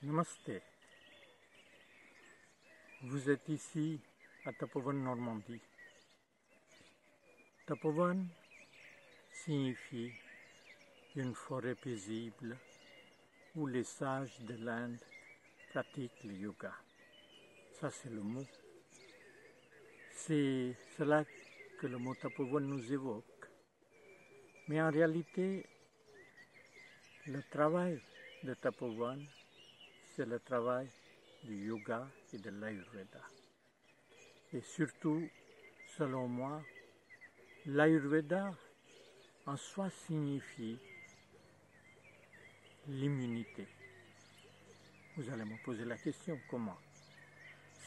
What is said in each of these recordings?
Namaste. Vous êtes ici à Tapovan, Normandie. Tapovan signifie une forêt paisible où les sages de l'Inde pratiquent le yoga. Ça, c'est le mot. C'est cela que le mot Tapovan nous évoque. Mais en réalité, le travail de Tapovan, c'est le travail du yoga et de l'Ayurveda. Et surtout, selon moi, l'Ayurveda en soi signifie l'immunité. Vous allez me poser la question, comment?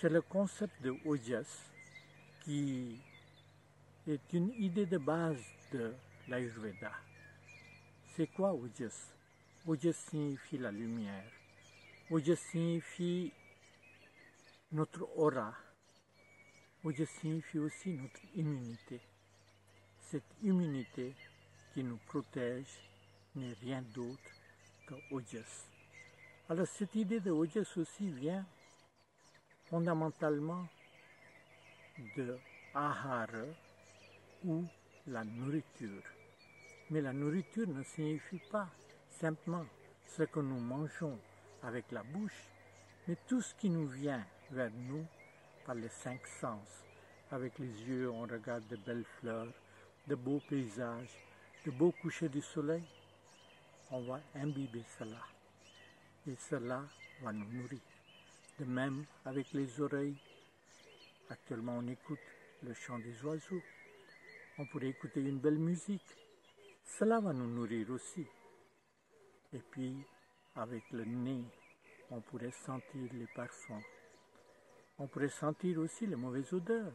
C'est le concept de Ojas qui est une idée de base de l'Ayurveda. C'est quoi Ojas? Ojas signifie la lumière. Ojas signifie notre aura. Ojas signifie aussi notre immunité. Cette immunité qui nous protège n'est rien d'autre que Ojas. Alors cette idée de Ojas aussi vient fondamentalement de Ahara ou la nourriture. Mais la nourriture ne signifie pas simplement ce que nous mangeons avec la bouche, mais tout ce qui nous vient vers nous par les cinq sens. Avec les yeux, on regarde de belles fleurs, de beaux paysages, de beaux couchers du soleil. On va imbiber cela. Et cela va nous nourrir. De même, avec les oreilles, actuellement on écoute le chant des oiseaux. On pourrait écouter une belle musique. Cela va nous nourrir aussi. Et puis, avec le nez, on pourrait sentir les parfums. On pourrait sentir aussi les mauvaises odeurs.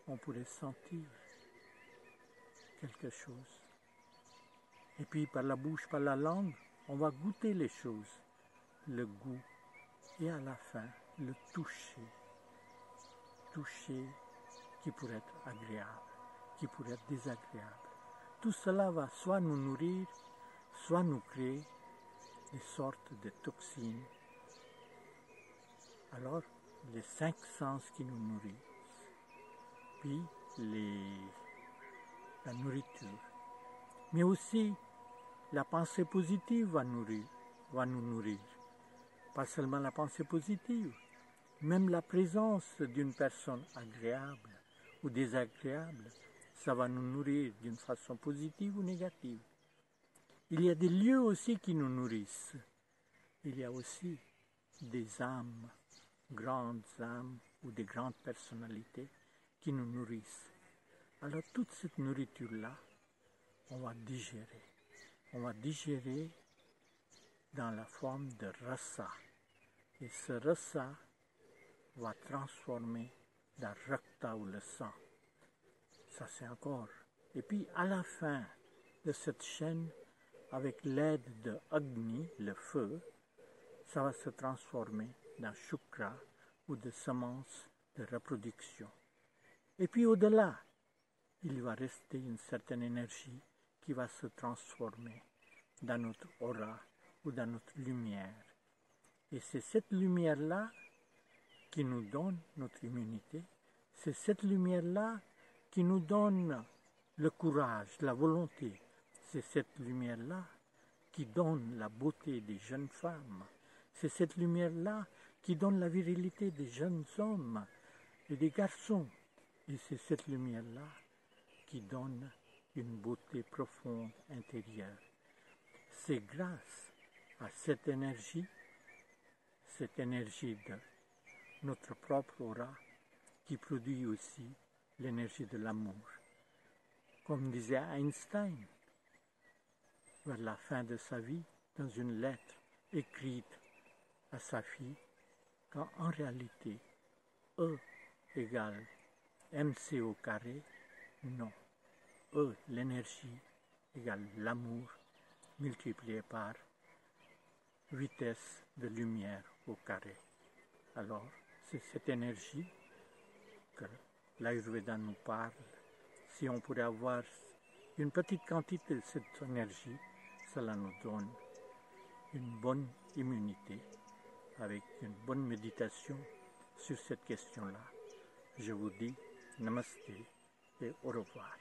On pourrait sentir quelque chose. Et puis, par la bouche, par la langue, on va goûter les choses. Le goût et à la fin, le toucher. Toucher qui pourrait être agréable, qui pourrait être désagréable. Tout cela va soit nous nourrir, soit nous créer des sortes de toxines. Alors, les cinq sens qui nous nourrissent, puis la nourriture. Mais aussi, la pensée positive va nous nourrir. Pas seulement la pensée positive, même la présence d'une personne agréable ou désagréable, ça va nous nourrir d'une façon positive ou négative. Il y a des lieux aussi qui nous nourrissent. Il y a aussi des âmes, grandes âmes ou des grandes personnalités qui nous nourrissent. Alors toute cette nourriture-là, on va digérer. On va digérer dans la forme de rasa. Et ce rasa va transformer dans rakta ou le sang. Ça c'est encore. Et puis à la fin de cette chaîne, avec l'aide de Agni, le feu, ça va se transformer dans Shukra ou de semences de reproduction. Et puis au-delà, il va rester une certaine énergie qui va se transformer dans notre aura ou dans notre lumière. Et c'est cette lumière-là qui nous donne notre immunité. C'est cette lumière-là qui nous donne le courage, la volonté. C'est cette lumière-là qui donne la beauté des jeunes femmes. C'est cette lumière-là qui donne la virilité des jeunes hommes et des garçons. Et c'est cette lumière-là qui donne une beauté profonde intérieure. C'est grâce à cette énergie de notre propre aura, qui produit aussi l'énergie de l'amour. Comme disait Einstein, vers la fin de sa vie, dans une lettre écrite à sa fille, qu'en réalité, E égale mc au carré, non. E, l'énergie, égale l'amour, multiplié par vitesse de lumière au carré. Alors, c'est cette énergie que l'Ayurveda nous parle. Si on pourrait avoir une petite quantité de cette énergie, cela nous donne une bonne immunité avec une bonne méditation sur cette question-là. Je vous dis namasté et au revoir.